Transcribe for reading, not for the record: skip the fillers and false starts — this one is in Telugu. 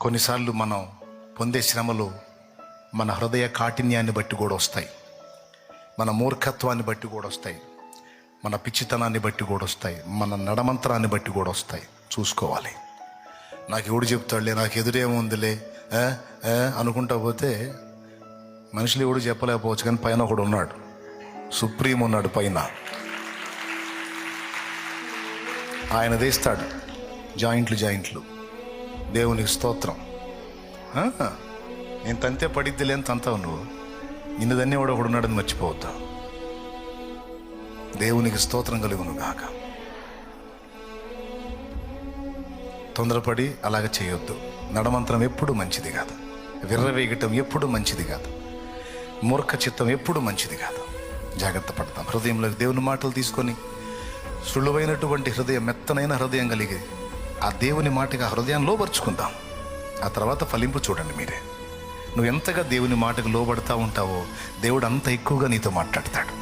కొన్నిసార్లు మనం పొందే శ్రమలు మన హృదయ కాఠిన్యాన్ని బట్టి కూడా వస్తాయి, మన మూర్ఖత్వాన్ని బట్టి కూడా వస్తాయి, మన పిచ్చితనాన్ని బట్టి కూడా వస్తాయి, మన నడమంతరాన్ని బట్టి కూడా వస్తాయి. చూసుకోవాలి. నాకు ఎవడు చెప్తాడులే, నాకు ఎదురేముందిలే అనుకుంటా పోతే మనుషులు ఎవడు చెప్పలేకపోవచ్చు, కానీ పైన ఒకడు ఉన్నాడు, సుప్రీం ఉన్నాడు పైన. ఆయన తీస్తాడు జాయింట్లు. దేవునికి స్తోత్రం. నేను తంతే పడిద్దిలే అని తంతావు నువ్వు, నిన్ను దన్నే వాడు ఒకడు ఉన్నాడని మర్చిపోవద్దా. దేవునికి స్తోత్రం కలుగును గాక. తొందరపడి అలాగ చేయొద్దు. నడమంతరం ఎప్పుడు మంచిది కాదు, విర్రవేగటం ఎప్పుడు మంచిది కాదు, మూర్ఖ చిత్తం ఎప్పుడు మంచిది కాదు. జాగ్రత్త పడతాం. హృదయంలోకి దేవుని మాటలు తీసుకొని సులువైనటువంటి హృదయం, మెత్తనైన హృదయం కలిగి ఆ దేవుని మాటగా హృదయాన్ని లోపరుచుకుందాం. ఆ తర్వాత ఫలింపు చూడండి మీరే. నువ్వు ఎంతగా దేవుని మాటకు లోబడతా ఉంటావో దేవుడు అంత ఎక్కువగా నీతో మాట్లాడతాడు.